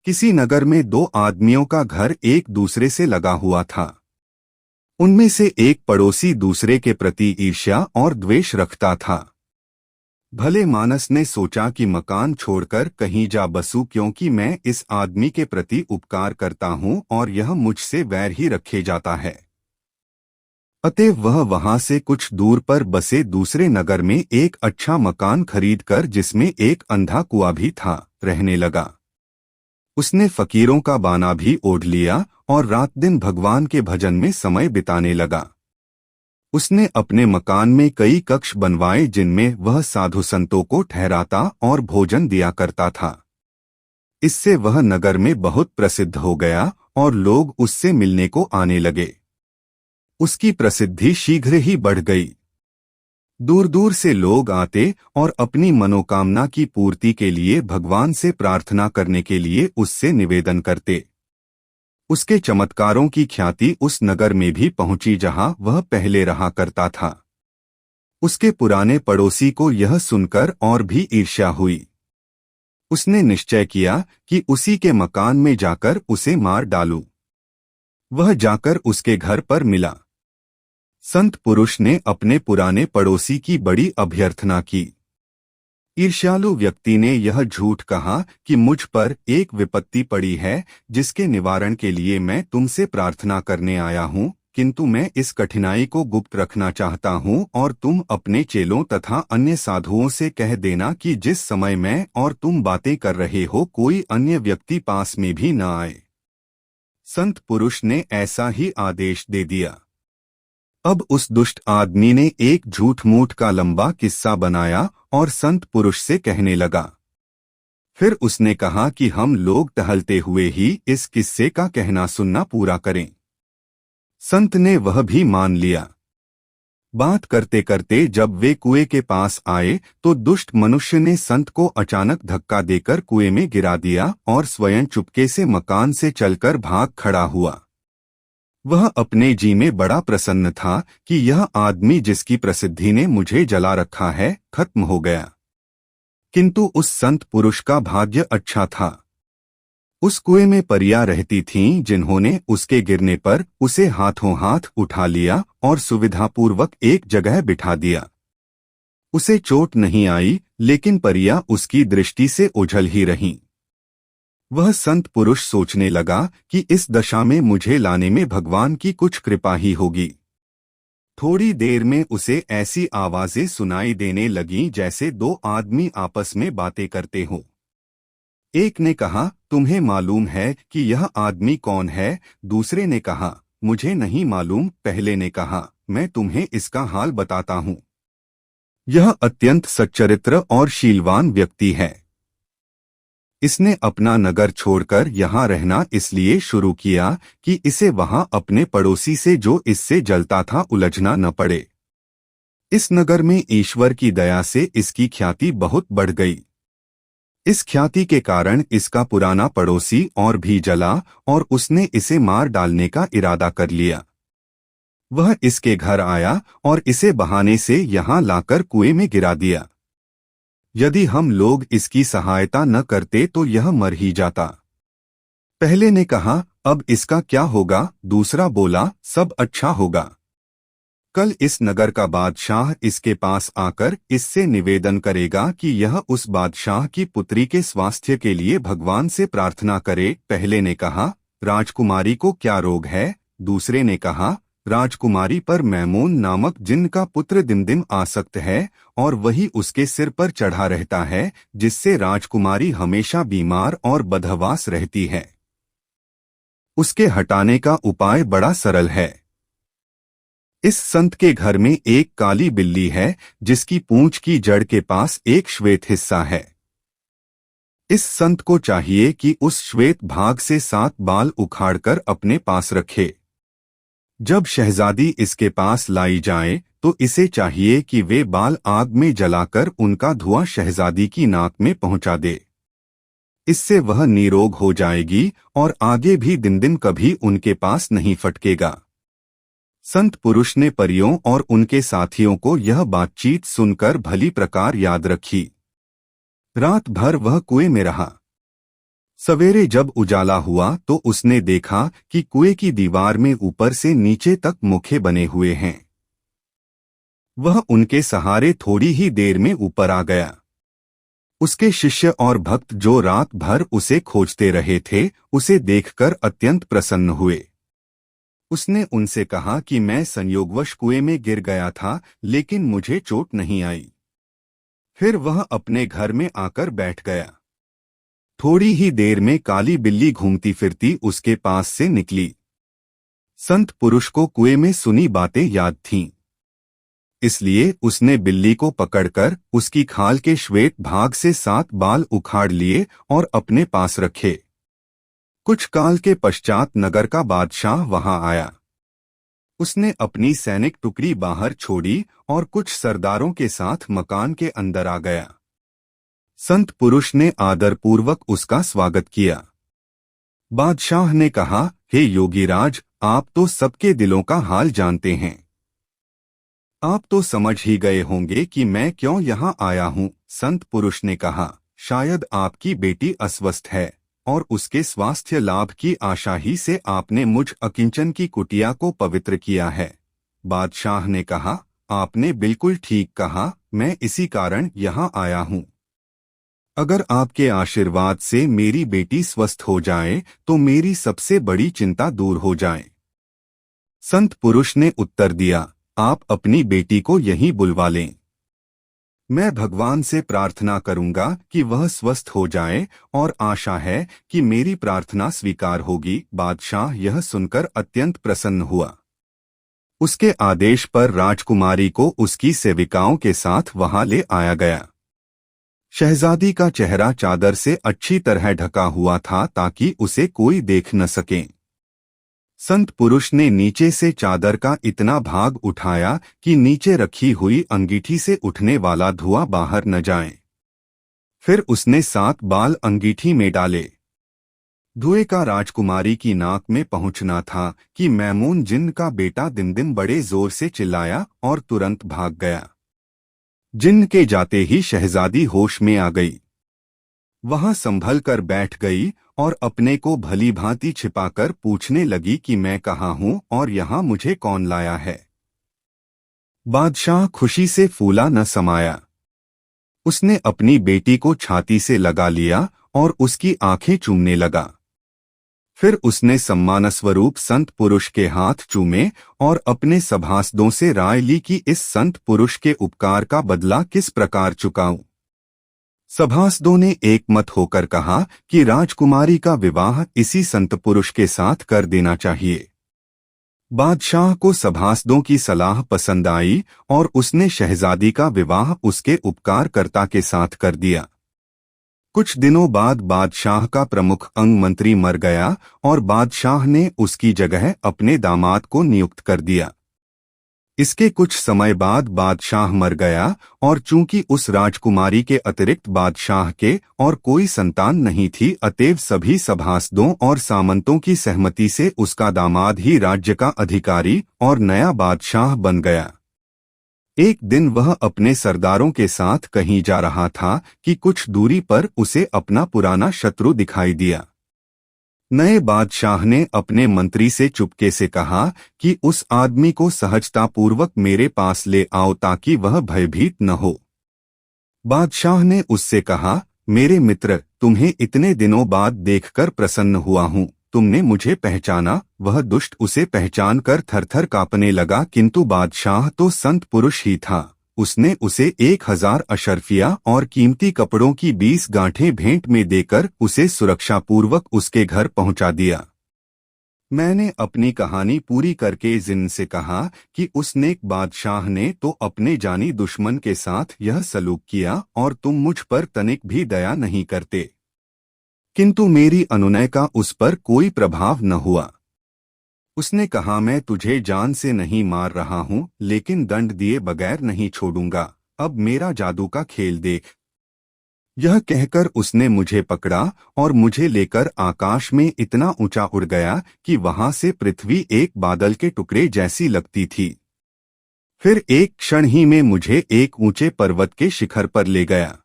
किसी नगर में दो आदमियों का घर एक दूसरे से लगा हुआ था। उनमें से एक पड़ोसी दूसरे के प्रति ईर्ष्या और द्वेष रखता था। भले मानस ने सोचा कि मकान छोड़कर कहीं जा बसूं, क्योंकि मैं इस आदमी के प्रति उपकार करता हूं और यह मुझसे वैर ही रखे जाता है। अतः वह वहां से कुछ दूर पर बसे दूसरे नगर में एक अच्छा मकान खरीदकर, जिसमें एक अंधा कुआं भी था, रहने लगा। उसने फकीरों का बाना भी ओढ़ लिया और रात दिन भगवान के भजन में समय बिताने लगा। उसने अपने मकान में कई कक्ष बनवाए, जिनमें वह साधु संतों को ठहराता और भोजन दिया करता था। इससे वह नगर में बहुत प्रसिद्ध हो गया और लोग उससे मिलने को आने लगे। उसकी प्रसिद्धि शीघ्र ही बढ़ गई। दूर दूर से लोग आते और अपनी मनोकामना की पूर्ति के लिए भगवान से प्रार्थना करने के लिए उससे निवेदन करते। उसके चमत्कारों की ख्याति उस नगर में भी पहुंची जहां वह पहले रहा करता था। उसके पुराने पड़ोसी को यह सुनकर और भी ईर्ष्या हुई। उसने निश्चय किया कि उसी के मकान में जाकर उसे मार डालूं। वह जाकर उसके घर पर मिला। संत पुरुष ने अपने पुराने पड़ोसी की बड़ी अभ्यर्थना की। ईर्ष्यालु व्यक्ति ने यह झूठ कहा कि मुझ पर एक विपत्ति पड़ी है, जिसके निवारण के लिए मैं तुमसे प्रार्थना करने आया हूँ, किंतु मैं इस कठिनाई को गुप्त रखना चाहता हूँ और तुम अपने चेलों तथा अन्य साधुओं से कह देना कि जिस समय मैं और तुम बातें कर रहे हो, कोई अन्य व्यक्ति पास में भी न आए। संत पुरुष ने ऐसा ही आदेश दे दिया। अब उस दुष्ट आदमी ने एक झूठ मूठ का लंबा किस्सा बनाया और संत पुरुष से कहने लगा। फिर उसने कहा कि हम लोग टहलते हुए ही इस किस्से का कहना सुनना पूरा करें। संत ने वह भी मान लिया। बात करते करते जब वे कुएं के पास आए तो दुष्ट मनुष्य ने संत को अचानक धक्का देकर कुएं में गिरा दिया और स्वयं चुपके से मकान से चलकर भाग खड़ा हुआ। वह अपने जी में बड़ा प्रसन्न था कि यह आदमी जिसकी प्रसिद्धि ने मुझे जला रखा है, खत्म हो गया। किंतु उस संत पुरुष का भाग्य अच्छा था। उस कुएं में परियां रहती थीं, जिन्होंने उसके गिरने पर उसे हाथों हाथ उठा लिया और सुविधापूर्वक एक जगह बिठा दिया। उसे चोट नहीं आई, लेकिन परियां उसकी दृष्टि से ओझल ही रहीं। वह संत पुरुष सोचने लगा कि इस दशा में मुझे लाने में भगवान की कुछ कृपा ही होगी। थोड़ी देर में उसे ऐसी आवाजें सुनाई देने लगीं जैसे दो आदमी आपस में बातें करते हों। एक ने कहा, तुम्हें मालूम है कि यह आदमी कौन है? दूसरे ने कहा, मुझे नहीं मालूम। पहले ने कहा, मैं तुम्हें इसका हाल बताता हूँ। यह अत्यंत सच्चरित्र और शीलवान व्यक्ति है। इसने अपना नगर छोड़कर यहाँ रहना इसलिए शुरू किया कि इसे वहाँ अपने पड़ोसी से, जो इससे जलता था, उलझना न पड़े। इस नगर में ईश्वर की दया से इसकी ख्याति बहुत बढ़ गई। इस ख्याति के कारण इसका पुराना पड़ोसी और भी जला और उसने इसे मार डालने का इरादा कर लिया। वह इसके घर आया और इसे बहाने से यहाँ लाकर कुएं में गिरा दिया। यदि हम लोग इसकी सहायता न करते तो यह मर ही जाता। पहले ने कहा, अब इसका क्या होगा? दूसरा बोला, सब अच्छा होगा। कल इस नगर का बादशाह इसके पास आकर इससे निवेदन करेगा कि यह उस बादशाह की पुत्री के स्वास्थ्य के लिए भगवान से प्रार्थना करे। पहले ने कहा, राजकुमारी को क्या रोग है? दूसरे ने कहा, राजकुमारी पर मैमून नामक जिन्न का पुत्र दिन दिन आसक्त है और वही उसके सिर पर चढ़ा रहता है, जिससे राजकुमारी हमेशा बीमार और बदहवास रहती है। उसके हटाने का उपाय बड़ा सरल है। इस संत के घर में एक काली बिल्ली है, जिसकी पूंछ की जड़ के पास एक श्वेत हिस्सा है। इस संत को चाहिए कि उस श्वेत भाग से 7 बाल उखाड़कर अपने पास रखे। जब शहजादी इसके पास लाई जाए तो इसे चाहिए कि वे बाल आग में जलाकर उनका धुआं शहजादी की नाक में पहुंचा दे। इससे वह निरोग हो जाएगी और आगे भी दिन दिन कभी उनके पास नहीं फटकेगा। संत पुरुष ने परियों और उनके साथियों को यह बातचीत सुनकर भली प्रकार याद रखी। रात भर वह कुएं में रहा। सवेरे जब उजाला हुआ तो उसने देखा कि कुएं की दीवार में ऊपर से नीचे तक मुखे बने हुए हैं। वह उनके सहारे थोड़ी ही देर में ऊपर आ गया। उसके शिष्य और भक्त जो रात भर उसे खोजते रहे थे, उसे देखकर अत्यंत प्रसन्न हुए। उसने उनसे कहा कि मैं संयोगवश कुएं में गिर गया था, लेकिन मुझे चोट नहीं आई। फिर वह अपने घर में आकर बैठ गया। थोड़ी ही देर में काली बिल्ली घूमती फिरती उसके पास से निकली। संत पुरुष को कुएं में सुनी बातें याद थीं, इसलिए उसने बिल्ली को पकड़कर उसकी खाल के श्वेत भाग से 7 बाल उखाड़ लिए और अपने पास रखे। कुछ काल के पश्चात नगर का बादशाह वहां आया। उसने अपनी सैनिक टुकड़ी बाहर छोड़ी और कुछ सरदारों के साथ मकान के अंदर आ गया। संत पुरुष ने आदरपूर्वक उसका स्वागत किया। बादशाह ने कहा, हे योगीराज, आप तो सबके दिलों का हाल जानते हैं। आप तो समझ ही गए होंगे कि मैं क्यों यहाँ आया हूँ। संत पुरुष ने कहा, शायद आपकी बेटी अस्वस्थ है और उसके स्वास्थ्य लाभ की आशा ही से आपने मुझ अकिंचन की कुटिया को पवित्र किया है। बादशाह ने कहा, आपने बिल्कुल ठीक कहा, मैं इसी कारण यहाँ आया हूँ। अगर आपके आशीर्वाद से मेरी बेटी स्वस्थ हो जाए तो मेरी सबसे बड़ी चिंता दूर हो जाए। संत पुरुष ने उत्तर दिया, आप अपनी बेटी को यहीं बुलवा लें। मैं भगवान से प्रार्थना करूंगा कि वह स्वस्थ हो जाए और आशा है कि मेरी प्रार्थना स्वीकार होगी। बादशाह यह सुनकर अत्यंत प्रसन्न हुआ। उसके आदेश पर राजकुमारी को उसकी सेविकाओं के साथ वहां ले आया गया। शहजादी का चेहरा चादर से अच्छी तरह ढका हुआ था ताकि उसे कोई देख न सके। संत पुरुष ने नीचे से चादर का इतना भाग उठाया कि नीचे रखी हुई अंगीठी से उठने वाला धुआं बाहर न जाए। फिर उसने 7 बाल अंगीठी में डाले। धुएं का राजकुमारी की नाक में पहुंचना था कि मैमून जिन्न का बेटा दिमदिम बड़े जोर से चिल्लाया और तुरंत भाग गया। जिन्न के जाते ही शहजादी होश में आ गई। वहां संभल कर बैठ गई और अपने को भली भांति छिपाकर पूछने लगी कि मैं कहाँ हूँ और यहाँ मुझे कौन लाया है। बादशाह खुशी से फूला न समाया। उसने अपनी बेटी को छाती से लगा लिया और उसकी आंखें चूमने लगा। फिर उसने सम्मानस्वरूप संत पुरुष के हाथ चूमे और अपने सभासदों से राय ली कि इस संत पुरुष के उपकार का बदला किस प्रकार चुकाऊं। सभासदों ने एकमत होकर कहा कि राजकुमारी का विवाह इसी संत पुरुष के साथ कर देना चाहिए। बादशाह को सभासदों की सलाह पसंद आई और उसने शहजादी का विवाह उसके उपकारकर्ता के साथ कर दिया। कुछ दिनों बाद बादशाह का प्रमुख अंग मंत्री मर गया और बादशाह ने उसकी जगह अपने दामाद को नियुक्त कर दिया। इसके कुछ समय बाद बादशाह मर गया और चूंकि उस राजकुमारी के अतिरिक्त बादशाह के और कोई संतान नहीं थी, अतएव सभी सभासदों और सामंतों की सहमति से उसका दामाद ही राज्य का अधिकारी और नया बादशाह बन गया। एक दिन वह अपने सरदारों के साथ कहीं जा रहा था कि कुछ दूरी पर उसे अपना पुराना शत्रु दिखाई दिया। नए बादशाह ने अपने मंत्री से चुपके से कहा कि उस आदमी को सहजतापूर्वक मेरे पास ले आओ ताकि वह भयभीत न हो। बादशाह ने उससे कहा, मेरे मित्र, तुम्हें इतने दिनों बाद देखकर प्रसन्न हुआ हूँ। तुमने मुझे पहचाना। वह दुष्ट उसे पहचान कर थरथर कांपने लगा, किंतु बादशाह तो संत पुरुष ही था। उसने उसे 1000 अशर्फिया और कीमती कपड़ों की 20 गांठें भेंट में देकर उसे सुरक्षापूर्वक उसके घर पहुंचा दिया। मैंने अपनी कहानी पूरी करके जिन्न से कहा कि उस नेक बादशाह ने तो अपने जानी दुश्मन के साथ यह सलूक किया और तुम मुझ पर तनिक भी दया नहीं करते, किंतु मेरी अनुनय का उस पर कोई प्रभाव न हुआ। उसने कहा, मैं तुझे जान से नहीं मार रहा हूँ, लेकिन दंड दिए बगैर नहीं छोड़ूंगा। अब मेरा जादू का खेल देख। यह कहकर उसने मुझे पकड़ा और मुझे लेकर आकाश में इतना ऊंचा उड़ गया कि वहां से पृथ्वी एक बादल के टुकड़े जैसी लगती थी। फिर एक क्षण ही में मुझे एक ऊंचे पर्वत के शिखर पर ले गया।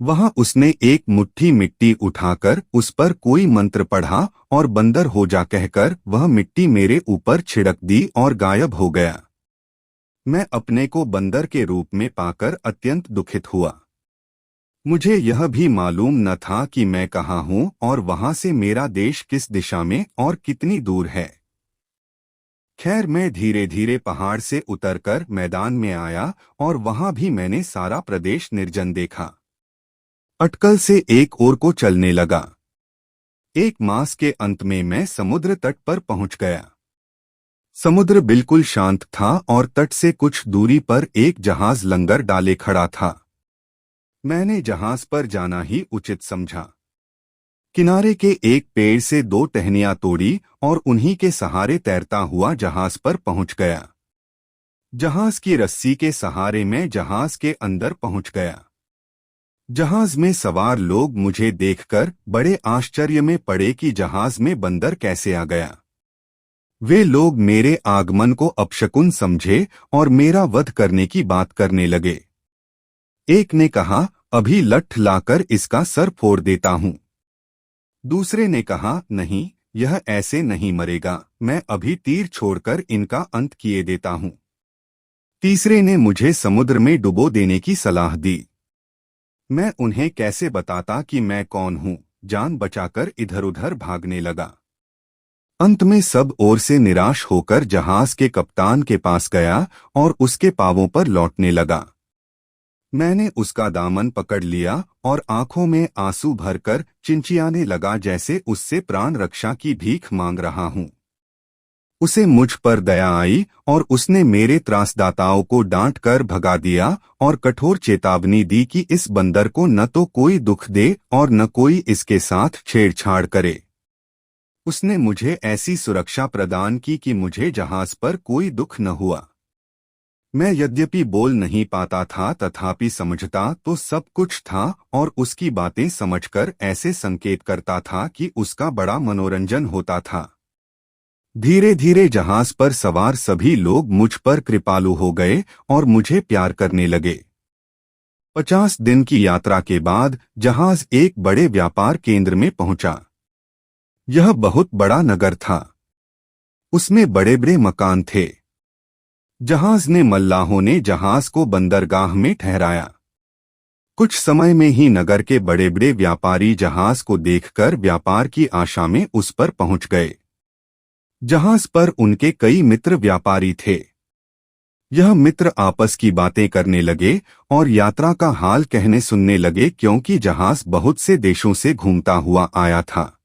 वहां उसने एक मुट्ठी मिट्टी उठाकर उस पर कोई मंत्र पढ़ा और बंदर हो जा कहकर वह मिट्टी मेरे ऊपर छिड़क दी और गायब हो गया। मैं अपने को बंदर के रूप में पाकर अत्यंत दुखित हुआ। मुझे यह भी मालूम न था कि मैं कहाँ हूँ और वहां से मेरा देश किस दिशा में और कितनी दूर है। खैर मैं धीरे धीरे पहाड़ से उतरकर मैदान में आया और वहां भी मैंने सारा प्रदेश निर्जन देखा। अटकल से एक ओर को चलने लगा। एक मास के अंत में मैं समुद्र तट पर पहुंच गया। समुद्र बिल्कुल शांत था और तट से कुछ दूरी पर एक जहाज लंगर डाले खड़ा था। मैंने जहाज पर जाना ही उचित समझा। किनारे के एक पेड़ से दो टहनियां तोड़ी और उन्हीं के सहारे तैरता हुआ जहाज पर पहुंच गया। जहाज की रस्सी के सहारे मैं जहाज के अंदर पहुंच गया। जहाज में सवार लोग मुझे देखकर बड़े आश्चर्य में पड़े कि जहाज में बंदर कैसे आ गया। वे लोग मेरे आगमन को अपशकुन समझे और मेरा वध करने की बात करने लगे। एक ने कहा, अभी लठ लाकर इसका सर फोड़ देता हूं। दूसरे ने कहा, नहीं, यह ऐसे नहीं मरेगा, मैं अभी तीर छोड़कर इनका अंत किए देता हूं। तीसरे ने मुझे समुद्र में डुबो देने की सलाह दी। मैं उन्हें कैसे बताता कि मैं कौन हूं, जान बचाकर इधर उधर भागने लगा। अंत में सब ओर से निराश होकर जहाज के कप्तान के पास गया और उसके पांवों पर लौटने लगा। मैंने उसका दामन पकड़ लिया और आंखों में आंसू भरकर चिंचियाने लगा जैसे उससे प्राण रक्षा की भीख मांग रहा हूं। उसे मुझ पर दया आई और उसने मेरे त्रासदाताओं को डांट कर भगा दिया और कठोर चेतावनी दी कि इस बंदर को न तो कोई दुख दे और न कोई इसके साथ छेड़छाड़ करे। उसने मुझे ऐसी सुरक्षा प्रदान की कि मुझे जहाज पर कोई दुख न हुआ। मैं यद्यपि बोल नहीं पाता था तथापि समझता तो सब कुछ था और उसकी बातें समझकर ऐसे संकेत करता था कि उसका बड़ा मनोरंजन होता था। धीरे धीरे जहाज पर सवार सभी लोग मुझ पर कृपालु हो गए और मुझे प्यार करने लगे। 50 दिन की यात्रा के बाद जहाज एक बड़े व्यापार केंद्र में पहुंचा। यह बहुत बड़ा नगर था। उसमें बड़े बड़े मकान थे। जहाज ने मल्लाहों ने जहाज को बंदरगाह में ठहराया। कुछ समय में ही नगर के बड़े बड़े व्यापारी जहाज को देखकर व्यापार की आशा में उस पर पहुंच गए। जहाज पर उनके कई मित्र व्यापारी थे। यह मित्र आपस की बातें करने लगे और यात्रा का हाल कहने सुनने लगे क्योंकि जहाज बहुत से देशों से घूमता हुआ आया था।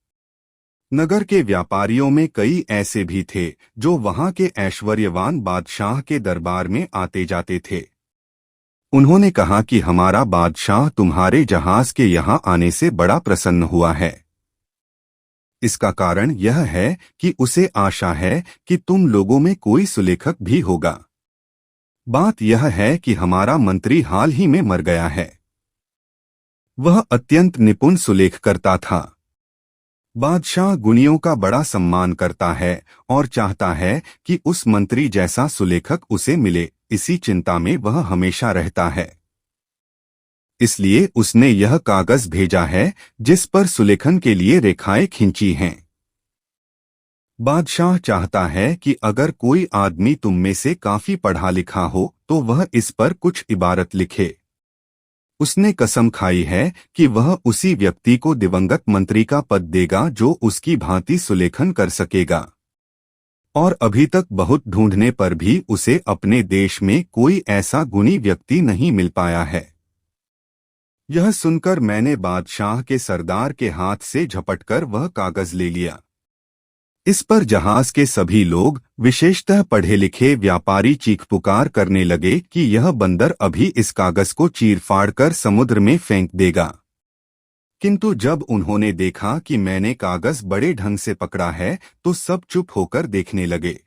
नगर के व्यापारियों में कई ऐसे भी थे जो वहां के ऐश्वर्यवान बादशाह के दरबार में आते जाते थे। उन्होंने कहा कि हमारा बादशाह तुम्हारे जहाज के यहां आने से बड़ा प्रसन्न हुआ है। इसका कारण यह है कि उसे आशा है कि तुम लोगों में कोई सुलेखक भी होगा। बात यह है कि हमारा मंत्री हाल ही में मर गया है। वह अत्यंत निपुण सुलेख करता था। बादशाह गुणियों का बड़ा सम्मान करता है और चाहता है कि उस मंत्री जैसा सुलेखक उसे मिले, इसी चिंता में वह हमेशा रहता है। इसलिए उसने यह कागज भेजा है जिस पर सुलेखन के लिए रेखाएं खींची हैं। बादशाह चाहता है कि अगर कोई आदमी तुम में से काफी पढ़ा लिखा हो तो वह इस पर कुछ इबारत लिखे। उसने कसम खाई है कि वह उसी व्यक्ति को दिवंगत मंत्री का पद देगा जो उसकी भांति सुलेखन कर सकेगा। और अभी तक बहुत ढूंढने पर भी उसे अपने देश में कोई ऐसा गुणी व्यक्ति नहीं मिल पाया है। यह सुनकर मैंने बादशाह के सरदार के हाथ से झपटकर वह कागज ले लिया। इस पर जहाज के सभी लोग, विशेषतः पढ़े लिखे व्यापारी, चीख पुकार करने लगे कि यह बंदर अभी इस कागज को चीर-फाड़ कर समुद्र में फेंक देगा। किंतु जब उन्होंने देखा कि मैंने कागज बड़े ढंग से पकड़ा है तो सब चुप होकर देखने लगे।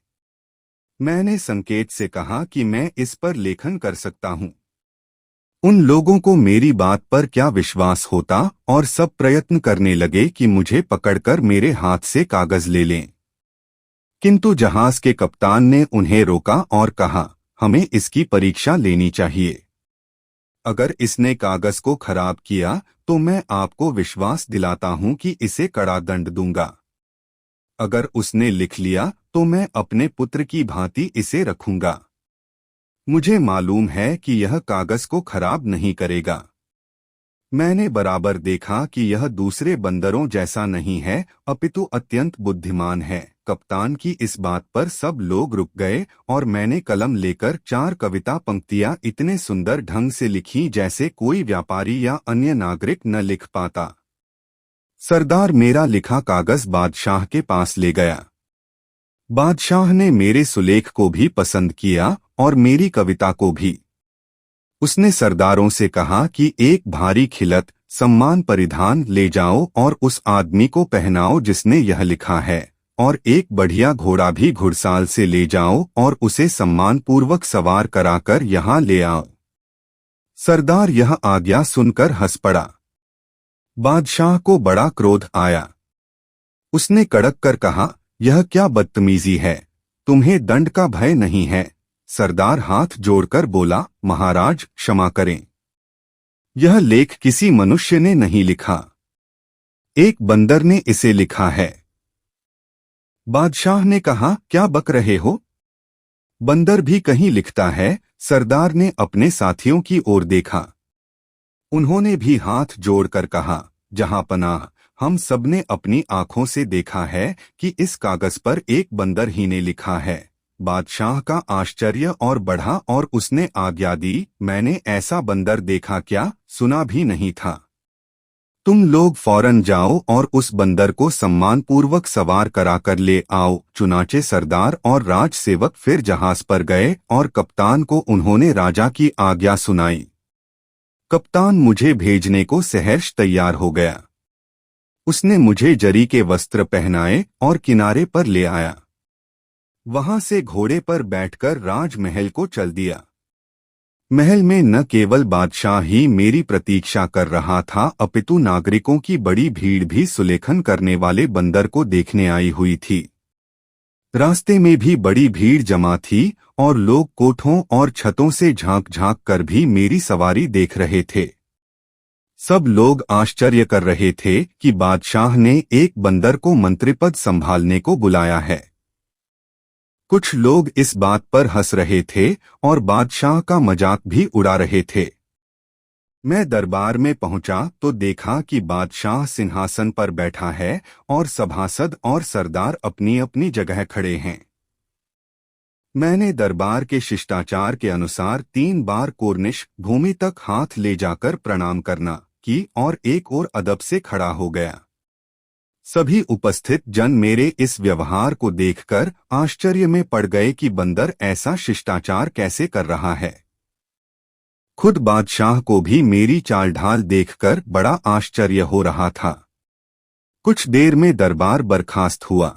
मैंने संकेत से कहा कि मैं इस पर लेखन कर सकता हूं। उन लोगों को मेरी बात पर क्या विश्वास होता और सब प्रयत्न करने लगे कि मुझे पकड़कर मेरे हाथ से कागज ले लें। किंतु जहाज के कप्तान ने उन्हें रोका और कहा, हमें इसकी परीक्षा लेनी चाहिए। अगर इसने कागज को खराब किया तो मैं आपको विश्वास दिलाता हूं कि इसे कड़ा दंड दूंगा। अगर उसने लिख लिया तो मैं अपने पुत्र की भांति इसे रखूंगा। मुझे मालूम है कि यह कागज को खराब नहीं करेगा। मैंने बराबर देखा कि यह दूसरे बंदरों जैसा नहीं है, अपितु अत्यंत बुद्धिमान है। कप्तान की इस बात पर सब लोग रुक गए और मैंने कलम लेकर 4 कविता पंक्तियां इतने सुंदर ढंग से लिखी जैसे कोई व्यापारी या अन्य नागरिक न लिख पाता। सरदार मेरा लिखा कागज बादशाह के पास ले गया। बादशाह ने मेरे सुलेख को भी पसंद किया और मेरी कविता को भी। उसने सरदारों से कहा कि एक भारी खिलत सम्मान परिधान ले जाओ और उस आदमी को पहनाओ जिसने यह लिखा है, और एक बढ़िया घोड़ा भी घुड़साल से ले जाओ और उसे सम्मानपूर्वक सवार कराकर यहाँ ले आओ। सरदार यह आज्ञा सुनकर हंस पड़ा। बादशाह को बड़ा क्रोध आया। उसने कड़क कर कहा, यह क्या बदतमीजी है, तुम्हें दंड का भय नहीं है। सरदार हाथ जोड़कर बोला, महाराज क्षमा करें, यह लेख किसी मनुष्य ने नहीं लिखा, एक बंदर ने इसे लिखा है। बादशाह ने कहा, क्या बक रहे हो, बंदर भी कहीं लिखता है। सरदार ने अपने साथियों की ओर देखा। उन्होंने भी हाथ जोड़कर कहा, जहां पनाह, हम सबने अपनी आंखों से देखा है कि इस कागज पर एक बंदर ही ने लिखा है। बादशाह का आश्चर्य और बढ़ा और उसने आज्ञा दी, मैंने ऐसा बंदर देखा क्या, सुना भी नहीं था। तुम लोग फौरन जाओ और उस बंदर को सम्मानपूर्वक सवार कराकर ले आओ। चुनाचे सरदार और राजसेवक फिर जहाज पर गए और कप्तान को उन्होंने राजा की आज्ञा सुनाई। कप्तान मुझे भेजने को सहर्ष तैयार हो गया। उसने मुझे जरी के वस्त्र पहनाए और किनारे पर ले आया। वहां से घोड़े पर बैठकर राजमहल को चल दिया। महल में न केवल बादशाह ही मेरी प्रतीक्षा कर रहा था, अपितु नागरिकों की बड़ी भीड़ भी सुलेखन करने वाले बंदर को देखने आई हुई थी। रास्ते में भी बड़ी भीड़ जमा थी और लोग कोठों और छतों से झांक झांक कर भी मेरी सवारी देख रहे थे। सब लोग आश्चर्य कर रहे थे कि बादशाह ने एक बंदर को मंत्रिपद संभालने को बुलाया है। कुछ लोग इस बात पर हंस रहे थे और बादशाह का मजाक भी उड़ा रहे थे। मैं दरबार में पहुंचा तो देखा कि बादशाह सिंहासन पर बैठा है और सभासद और सरदार अपनी अपनी जगह खड़े हैं। मैंने दरबार के शिष्टाचार के अनुसार 3 बार कोर्निश भूमि तक हाथ ले जाकर प्रणाम करना की और एक और अदब से खड़ा हो गया। सभी उपस्थित जन मेरे इस व्यवहार को देखकर आश्चर्य में पड़ गए कि बंदर ऐसा शिष्टाचार कैसे कर रहा है। खुद बादशाह को भी मेरी चाल ढाल देखकर बड़ा आश्चर्य हो रहा था। कुछ देर में दरबार बर्खास्त हुआ।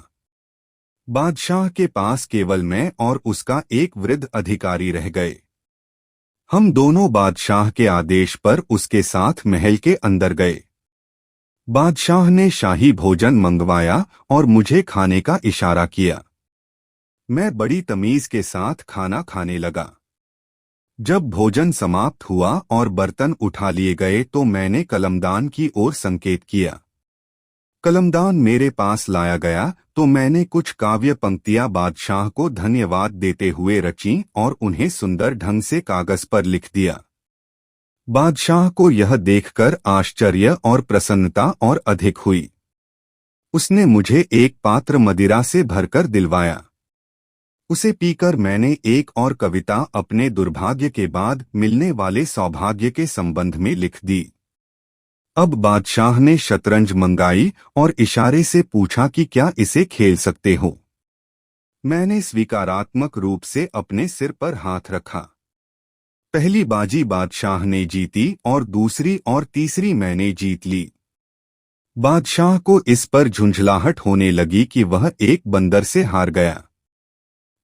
बादशाह के पास केवल मैं और उसका एक वृद्ध अधिकारी रह गए। हम दोनों बादशाह के आदेश पर उसके साथ महल के अंदर गए। बादशाह ने शाही भोजन मंगवाया और मुझे खाने का इशारा किया। मैं बड़ी तमीज के साथ खाना खाने लगा। जब भोजन समाप्त हुआ और बर्तन उठा लिए गए तो मैंने कलमदान की ओर संकेत किया। कलमदान मेरे पास लाया गया तो मैंने कुछ काव्य पंक्तियां बादशाह को धन्यवाद देते हुए रचीं और उन्हें सुंदर ढंग से कागज पर लिख दिया। बादशाह को यह देखकर आश्चर्य और प्रसन्नता और अधिक हुई। उसने मुझे एक पात्र मदिरा से भरकर दिलवाया। उसे पीकर मैंने एक और कविता अपने दुर्भाग्य के बाद मिलने वाले सौभाग्य के संबंध में लिख दी। अब बादशाह ने शतरंज मंगाई और इशारे से पूछा कि क्या इसे खेल सकते हो। मैंने स्वीकारात्मक रूप से अपने सिर पर हाथ रखा। पहली बाजी बादशाह ने जीती और दूसरी और तीसरी मैंने जीत ली। बादशाह को इस पर झुंझलाहट होने लगी कि वह एक बंदर से हार गया।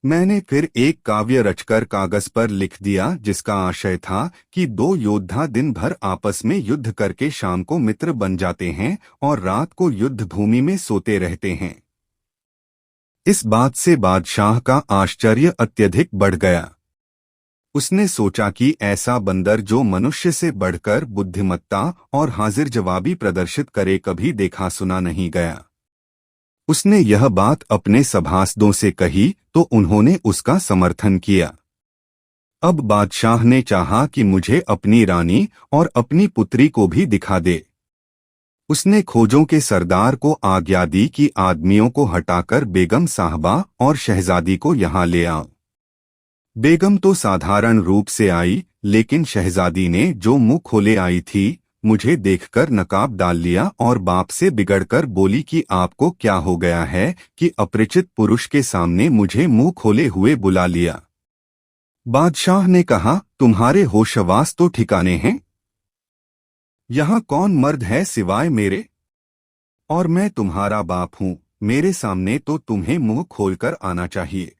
मैंने फिर एक काव्य रचकर कागज पर लिख दिया जिसका आशय था कि 2 योद्धा दिन भर आपस में युद्ध करके शाम को मित्र बन जाते हैं और रात को युद्ध भूमि में सोते रहते हैं। इस बात से बादशाह का आश्चर्य अत्यधिक बढ़ गया। उसने सोचा कि ऐसा बंदर जो मनुष्य से बढ़कर बुद्धिमत्ता और हाजिर जवाबी प्रदर्शित करे कभी देखा सुना नहीं गया। उसने यह बात अपने सभासदों से कही तो उन्होंने उसका समर्थन किया। अब बादशाह ने चाहा कि मुझे अपनी रानी और अपनी पुत्री को भी दिखा दे। उसने खोजों के सरदार को आज्ञा दी कि आदमियों को हटाकर बेगम साहबा और शहजादी को यहाँ ले आओ। बेगम तो साधारण रूप से आई, लेकिन शहजादी ने जो मुंह खोले आई थी, मुझे देखकर नकाब डाल लिया और बाप से बिगड़कर बोली कि आपको क्या हो गया है कि अपरिचित पुरुष के सामने मुझे मुंह खोले हुए बुला लिया। बादशाह ने कहा, तुम्हारे होशवास तो ठिकाने हैं? यहाँ कौन मर्द है सिवाय मेरे? और मैं तुम्हारा बाप हूँ, मेरे सामने तो तुम्हें मुंह खोलकर आना चाहिए।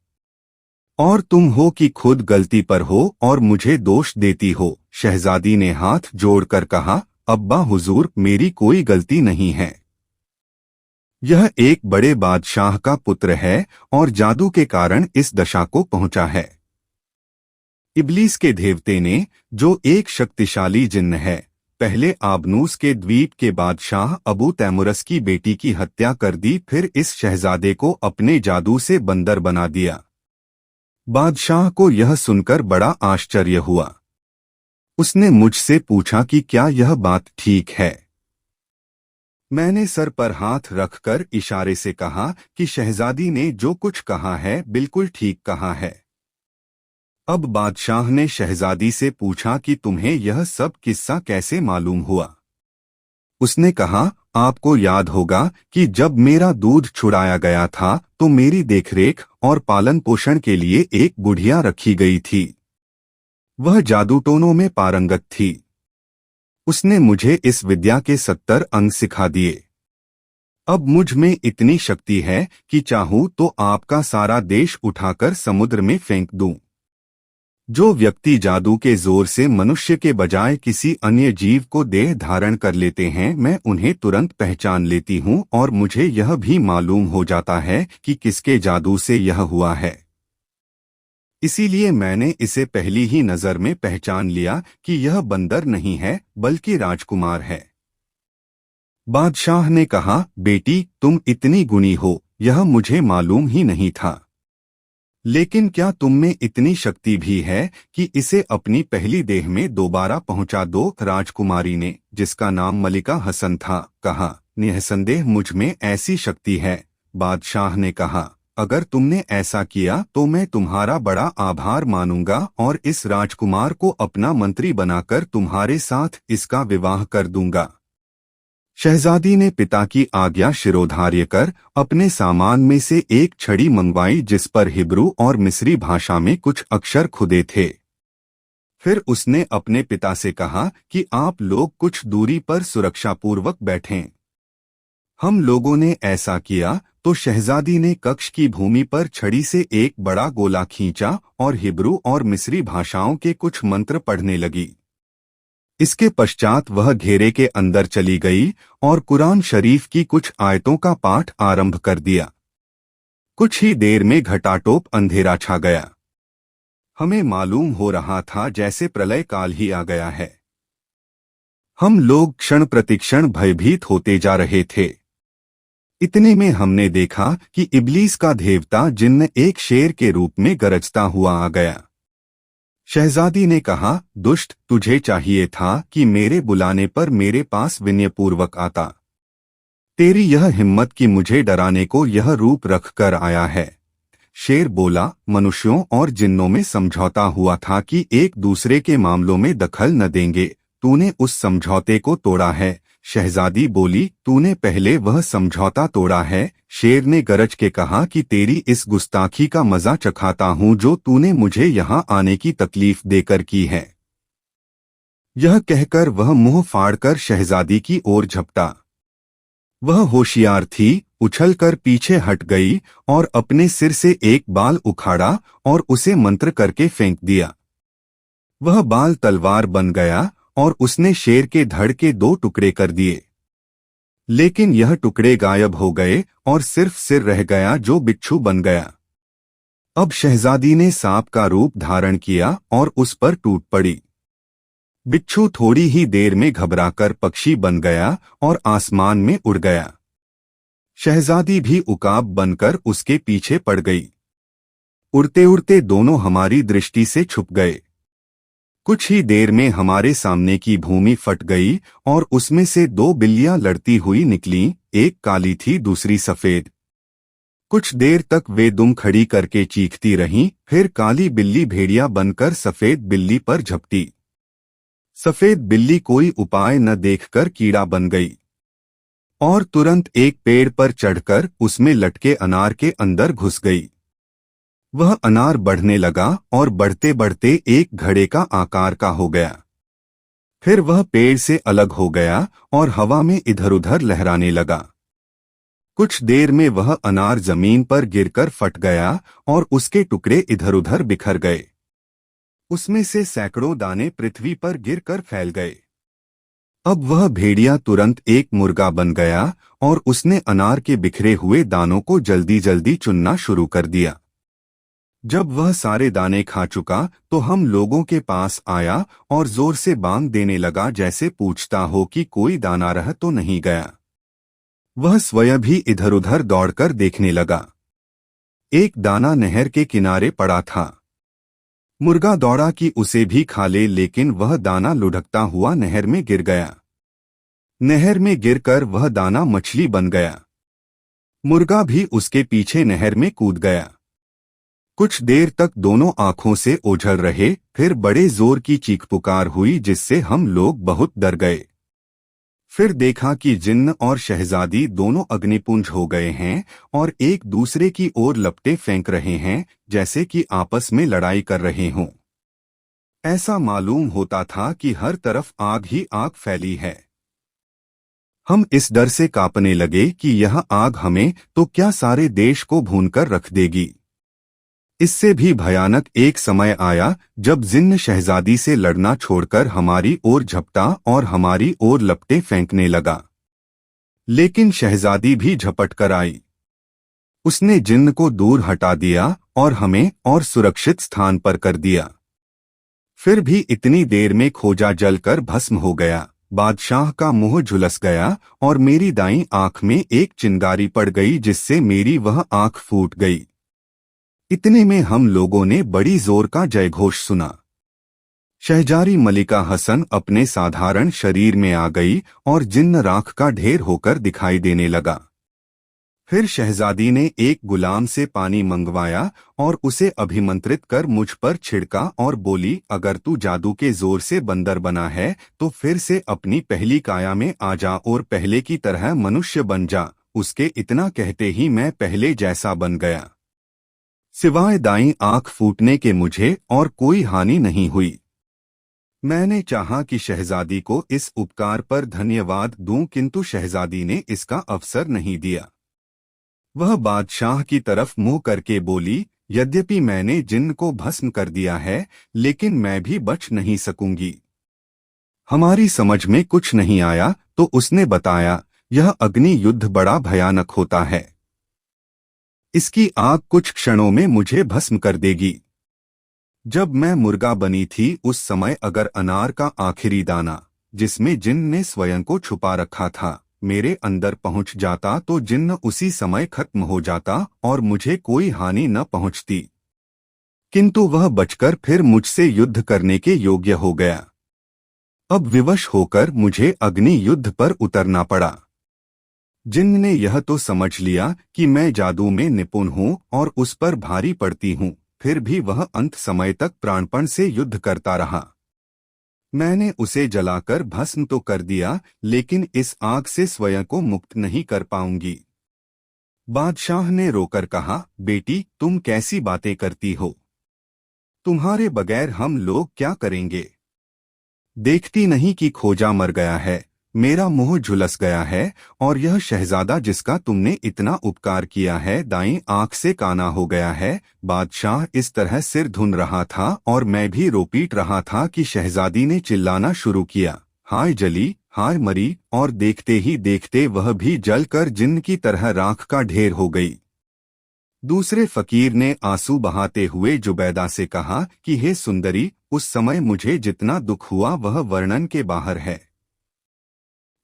और तुम हो कि खुद गलती पर हो और मुझे दोष देती हो। शहजादी ने हाथ जोड़कर कहा, अब्बा हुजूर, मेरी कोई गलती नहीं है। यह एक बड़े बादशाह का पुत्र है और जादू के कारण इस दशा को पहुंचा है। इब्लीस के देवते ने, जो एक शक्तिशाली जिन्न है, पहले आबनूस के द्वीप के बादशाह अबू तैमुरस की बेटी की हत्या कर दी, फिर इस शहजादे को अपने जादू से बंदर बना दिया। बादशाह को यह सुनकर बड़ा आश्चर्य हुआ। उसने मुझसे पूछा कि क्या यह बात ठीक है? मैंने सर पर हाथ रखकर इशारे से कहा कि शहजादी ने जो कुछ कहा है बिल्कुल ठीक कहा है। अब बादशाह ने शहजादी से पूछा कि तुम्हें यह सब किस्सा कैसे मालूम हुआ? उसने कहा, आपको याद होगा कि जब मेरा दूध छुड़ाया गया था तो मेरी देखरेख और पालन पोषण के लिए एक बुढ़िया रखी गई थी। वह जादू टोनों में पारंगत थी। उसने मुझे इस विद्या के 70 अंग सिखा दिए। अब मुझ में इतनी शक्ति है कि चाहूं तो आपका सारा देश उठाकर समुद्र में फेंक दूं। जो व्यक्ति जादू के जोर से मनुष्य के बजाय किसी अन्य जीव को देह धारण कर लेते हैं, मैं उन्हें तुरंत पहचान लेती हूं और मुझे यह भी मालूम हो जाता है कि किसके जादू से यह हुआ है। इसीलिए मैंने इसे पहली ही नजर में पहचान लिया कि यह बंदर नहीं है बल्कि राजकुमार है। बादशाह ने कहा, बेटी, तुम इतनी गुणी हो, यह मुझे मालूम ही नहीं था। लेकिन क्या तुम में इतनी शक्ति भी है कि इसे अपनी पहली देह में दोबारा पहुंचा दो? राजकुमारी ने, जिसका नाम मलिका हसन था, कहा, निःसंदेह मुझ में ऐसी शक्ति है। बादशाह ने कहा, अगर तुमने ऐसा किया तो मैं तुम्हारा बड़ा आभार मानूंगा और इस राजकुमार को अपना मंत्री बनाकर तुम्हारे साथ इसका विवाह कर दूंगा। शहजादी ने पिता की आज्ञा शिरोधार्य कर अपने सामान में से एक छड़ी मंगवाई जिस पर हिब्रू और मिस्री भाषा में कुछ अक्षर खुदे थे। फिर उसने अपने पिता से कहा कि आप लोग कुछ दूरी पर सुरक्षापूर्वक बैठें। हम लोगों ने ऐसा किया तो शहजादी ने कक्ष की भूमि पर छड़ी से एक बड़ा गोला खींचा और हिब्रू और मिस्री भाषाओं के कुछ मंत्र पढ़ने लगी। इसके पश्चात वह घेरे के अंदर चली गई और कुरान शरीफ की कुछ आयतों का पाठ आरंभ कर दिया। कुछ ही देर में घटाटोप अंधेरा छा गया। हमें मालूम हो रहा था जैसे प्रलय काल ही आ गया है। हम लोग क्षण प्रतिक्षण भयभीत होते जा रहे थे। इतने में हमने देखा कि इब्लीस का देवता जिन्न एक शेर के रूप में गरजता हुआ आ गया। शहजादी ने कहा, दुष्ट, तुझे चाहिए था कि मेरे बुलाने पर मेरे पास विनयपूर्वक आता। तेरी यह हिम्मत कि मुझे डराने को यह रूप रख कर आया है। शेर बोला, मनुष्यों और जिन्नों में समझौता हुआ था कि एक दूसरे के मामलों में दखल न देंगे, तूने उस समझौते को तोड़ा है। शहजादी बोली, तूने पहले वह समझौता तोड़ा है। शेर ने गरज के कहा कि तेरी इस गुस्ताखी का मजा चखाता हूं जो तूने मुझे यहाँ आने की तकलीफ देकर की है। यह कहकर वह मुंह फाड़कर शहजादी की ओर झपटा। वह होशियार थी, उछलकर पीछे हट गई और अपने सिर से एक बाल उखाड़ा और उसे मंत्र करके फेंक दिया। वह बाल तलवार बन गया और उसने शेर के धड़ के 2 टुकड़े कर दिए। लेकिन यह टुकड़े गायब हो गए और सिर्फ सिर रह गया जो बिच्छू बन गया। अब शहजादी ने सांप का रूप धारण किया और उस पर टूट पड़ी। बिच्छू थोड़ी ही देर में घबराकर पक्षी बन गया और आसमान में उड़ गया। शहजादी भी उकाब बनकर उसके पीछे पड़ गई। उड़ते उड़ते दोनों हमारी दृष्टि से छुप गए। कुछ ही देर में हमारे सामने की भूमि फट गई और उसमें से दो बिल्लियां लड़ती हुई निकलीं, एक काली थी दूसरी सफेद। कुछ देर तक वे दुम खड़ी करके चीखती रहीं, फिर काली बिल्ली भेड़िया बनकर सफेद बिल्ली पर झपटी। सफेद बिल्ली कोई उपाय न देखकर कीड़ा बन गई और तुरंत एक पेड़ पर चढ़कर उसमें लटके अनार के अंदर घुस गई। वह अनार बढ़ने लगा और बढ़ते बढ़ते एक घड़े का आकार का हो गया। फिर वह पेड़ से अलग हो गया और हवा में इधर उधर लहराने लगा। कुछ देर में वह अनार जमीन पर गिरकर फट गया और उसके टुकड़े इधर उधर बिखर गए। उसमें से सैकड़ों दाने पृथ्वी पर गिरकर फैल गए। अब वह भेड़िया तुरंत एक मुर्गा बन गया और उसने अनार के बिखरे हुए दानों को जल्दी जल्दी चुनना शुरू कर दिया। जब वह सारे दाने खा चुका तो हम लोगों के पास आया और जोर से बांग देने लगा, जैसे पूछता हो कि कोई दाना रह तो नहीं गया। वह स्वयं भी इधर उधर दौड़कर देखने लगा। एक दाना नहर के किनारे पड़ा था। मुर्गा दौड़ा कि उसे भी खा ले, लेकिन वह दाना लुढ़कता हुआ नहर में गिर गया। नहर में गिरकर वह दाना मछली बन गया। मुर्गा भी उसके पीछे नहर में कूद गया। कुछ देर तक दोनों आंखों से ओझल रहे, फिर बड़े जोर की चीख पुकार हुई जिससे हम लोग बहुत डर गए। फिर देखा कि जिन्न और शहजादी दोनों अग्निपुंज हो गए हैं और एक दूसरे की ओर लपटें फेंक रहे हैं, जैसे कि आपस में लड़ाई कर रहे हों। ऐसा मालूम होता था कि हर तरफ आग ही आग फैली है। हम इस डर से कांपने लगे कि यह आग हमें तो क्या सारे देश को भूनकर रख देगी। इससे भी भयानक एक समय आया जब जिन्न शहजादी से लड़ना छोड़कर हमारी ओर झपटा और हमारी ओर लपटें फेंकने लगा। लेकिन शहजादी भी झपट कर आई। उसने जिन्न को दूर हटा दिया और हमें और सुरक्षित स्थान पर कर दिया। फिर भी इतनी देर में खोजा जलकर भस्म हो गया। बादशाह का मुंह झुलस गया और मेरी दाईं आंख में एक चिंगारी पड़ गई, जिससे मेरी वह आंख फूट गई। इतने में हम लोगों ने बड़ी जोर का जयघोष सुना। शहजादी मलिका हसन अपने साधारण शरीर में आ गई और जिन्न राख का ढेर होकर दिखाई देने लगा। फिर शहजादी ने एक गुलाम से पानी मंगवाया और उसे अभिमंत्रित कर मुझ पर छिड़का और बोली, अगर तू जादू के जोर से बंदर बना है तो फिर से अपनी पहली काया में आ जा और पहले की तरह मनुष्य बन जा। उसके इतना कहते ही मैं पहले जैसा बन गया। सिवाय दाईं आंख फूटने के मुझे और कोई हानि नहीं हुई। मैंने चाहा कि शहजादी को इस उपकार पर धन्यवाद दूं, किंतु शहजादी ने इसका अवसर नहीं दिया। वह बादशाह की तरफ मुंह करके बोली, यद्यपि मैंने जिन्न को भस्म कर दिया है, लेकिन मैं भी बच नहीं सकूंगी। हमारी समझ में कुछ नहीं आया तो उसने बताया, यह अग्नि युद्ध बड़ा भयानक होता है। इसकी आग कुछ क्षणों में मुझे भस्म कर देगी। जब मैं मुर्गा बनी थी उस समय अगर अनार का आखिरी दाना, जिसमें जिन्न ने स्वयं को छुपा रखा था, मेरे अंदर पहुंच जाता तो जिन्न उसी समय खत्म हो जाता और मुझे कोई हानि न पहुंचती। किंतु वह बचकर फिर मुझसे युद्ध करने के योग्य हो गया। अब विवश होकर मुझे अग्नि युद्ध पर उतरना पड़ा। जिन्न ने यह तो समझ लिया कि मैं जादू में निपुण हूँ और उस पर भारी पड़ती हूँ, फिर भी वह अंत समय तक प्राणपण से युद्ध करता रहा। मैंने उसे जलाकर भस्म तो कर दिया, लेकिन इस आग से स्वयं को मुक्त नहीं कर पाऊंगी। बादशाह ने रोकर कहा, बेटी तुम कैसी बातें करती हो? तुम्हारे बगैर हम लोग क्या करेंगे? देखती नहीं कि खोजा मर गया है, मेरा मुंह झुलस गया है और यह शहजादा जिसका तुमने इतना उपकार किया है दाईं आंख से काना हो गया है। बादशाह इस तरह सिर धुन रहा था और मैं भी रो पीट रहा था कि शहजादी ने चिल्लाना शुरू किया, हाय जली, हाय मरी, और देखते ही देखते वह भी जलकर जिन्न की तरह राख का ढेर हो गई। दूसरे फकीर ने आंसू बहाते हुए जुबैदा से कहा कि हे सुंदरी, उस समय मुझे जितना दुख हुआ वह वर्णन के बाहर है।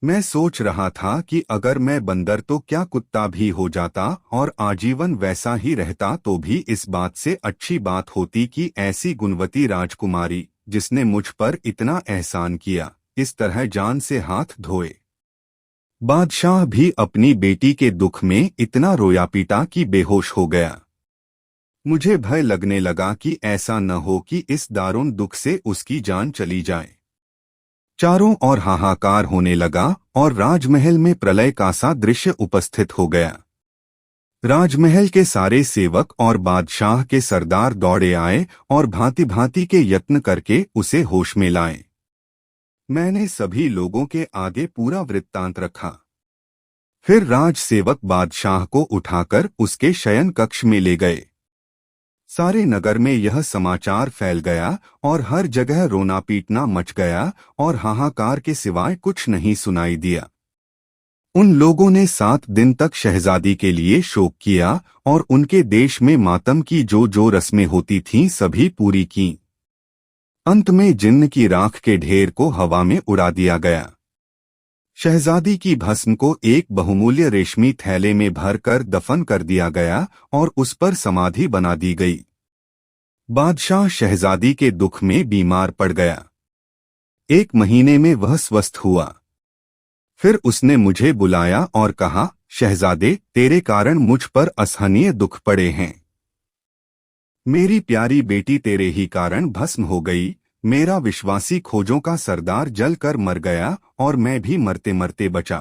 मैं सोच रहा था कि अगर मैं बंदर तो क्या कुत्ता भी हो जाता और आजीवन वैसा ही रहता तो भी इस बात से अच्छी बात होती कि ऐसी गुणवती राजकुमारी जिसने मुझ पर इतना एहसान किया इस तरह जान से हाथ धोए। बादशाह भी अपनी बेटी के दुख में इतना रोया पीटा कि बेहोश हो गया। मुझे भय लगने लगा कि ऐसा न हो कि इस दारुण दुख से उसकी जान चली जाए। चारों ओर हाहाकार होने लगा और राजमहल में प्रलय का सा दृश्य उपस्थित हो गया। राजमहल के सारे सेवक और बादशाह के सरदार दौड़े आए और भांति भांति के यत्न करके उसे होश में लाए। मैंने सभी लोगों के आगे पूरा वृत्तांत रखा। फिर राजसेवक बादशाह को उठाकर उसके शयन कक्ष में ले गए। सारे नगर में यह समाचार फैल गया और हर जगह रोना पीटना मच गया और हाहाकार के सिवाय कुछ नहीं सुनाई दिया। उन लोगों ने 7 दिन तक शहजादी के लिए शोक किया और उनके देश में मातम की जो जो रस्में होती थीं सभी पूरी कीं। अंत में जिन्न की राख के ढेर को हवा में उड़ा दिया गया। शहजादी की भस्म को एक बहुमूल्य रेशमी थैले में भरकर दफन कर दिया गया और उस पर समाधि बना दी गई। बादशाह शहजादी के दुख में बीमार पड़ गया। 1 महीने में वह स्वस्थ हुआ। फिर उसने मुझे बुलाया और कहा, शहजादे, तेरे कारण मुझ पर असहनीय दुख पड़े हैं। मेरी प्यारी बेटी तेरे ही कारण भस्म हो गई। मेरा विश्वासी खोजों का सरदार जल कर मर गया और मैं भी मरते मरते बचा।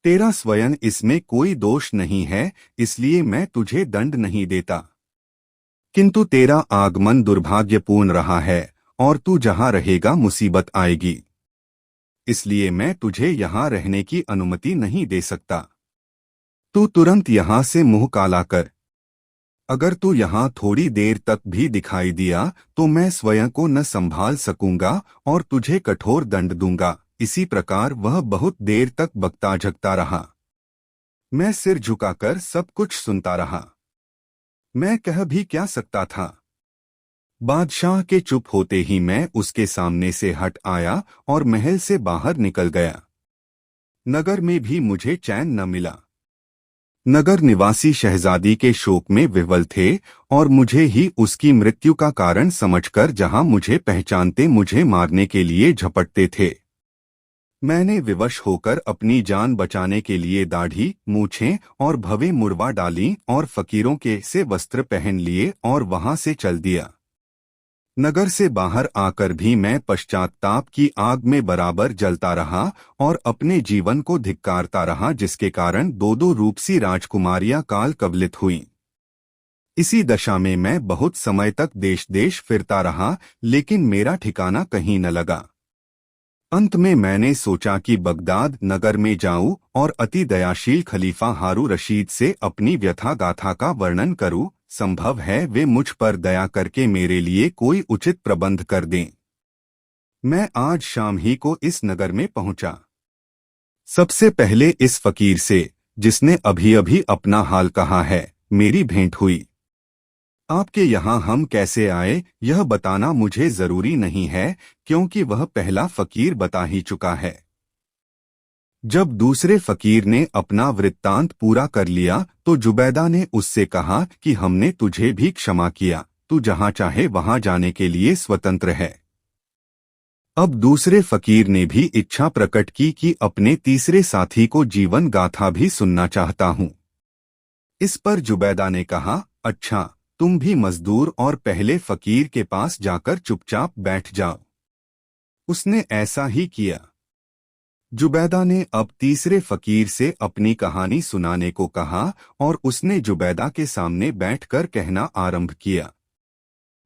तेरा स्वयं इसमें कोई दोष नहीं है, इसलिए मैं तुझे दंड नहीं देता। किंतु तेरा आगमन दुर्भाग्यपूर्ण रहा है और तू जहां रहेगा मुसीबत आएगी। इसलिए मैं तुझे यहां रहने की अनुमति नहीं दे सकता। तू तुरंत यहां से मुंह काला कर। अगर तू यहाँ थोड़ी देर तक भी दिखाई दिया तो मैं स्वयं को न संभाल सकूंगा और तुझे कठोर दंड दूंगा। इसी प्रकार वह बहुत देर तक बकता झकता रहा। मैं सिर झुकाकर सब कुछ सुनता रहा। मैं कह भी क्या सकता था। बादशाह के चुप होते ही मैं उसके सामने से हट आया और महल से बाहर निकल गया। नगर में भी मुझे चैन न मिला। नगर निवासी शहजादी के शोक में विह्वल थे और मुझे ही उसकी मृत्यु का कारण समझकर जहां मुझे पहचानते मुझे मारने के लिए झपटते थे। मैंने विवश होकर अपनी जान बचाने के लिए दाढ़ी, मूछें और भवें मुड़वा डाली और फकीरों के से वस्त्र पहन लिए और वहां से चल दिया। नगर से बाहर आकर भी मैं पश्चात्ताप की आग में बराबर जलता रहा और अपने जीवन को धिक्कारता रहा, जिसके कारण 2-2 रूपसी राजकुमारियां काल कवलित हुईं। इसी दशा में मैं बहुत समय तक देश देश फिरता रहा, लेकिन मेरा ठिकाना कहीं न लगा। अंत में मैंने सोचा कि बगदाद नगर में जाऊं और अति दयाशील खलीफा हारू रशीद से अपनी व्यथा गाथा का वर्णन करूं। संभव है वे मुझ पर दया करके मेरे लिए कोई उचित प्रबंध कर दें। मैं आज शाम ही को इस नगर में पहुंचा। सबसे पहले इस फकीर से, जिसने अभी अभी अपना हाल कहा है, मेरी भेंट हुई। आपके यहाँ हम कैसे आए यह बताना मुझे जरूरी नहीं है, क्योंकि वह पहला फकीर बता ही चुका है। जब दूसरे फकीर ने अपना वृत्तांत पूरा कर लिया तो जुबैदा ने उससे कहा कि हमने तुझे भी क्षमा किया, तू जहां चाहे वहां जाने के लिए स्वतंत्र है। अब दूसरे फकीर ने भी इच्छा प्रकट की कि अपने तीसरे साथी को जीवन गाथा भी सुनना चाहता हूं। इस पर जुबैदा ने कहा, अच्छा, तुम भी मजदूर और पहले फकीर के पास जाकर चुपचाप बैठ जाओ। उसने ऐसा ही किया। जुबैदा ने अब तीसरे फकीर से अपनी कहानी सुनाने को कहा और उसने जुबैदा के सामने बैठकर कहना आरंभ किया।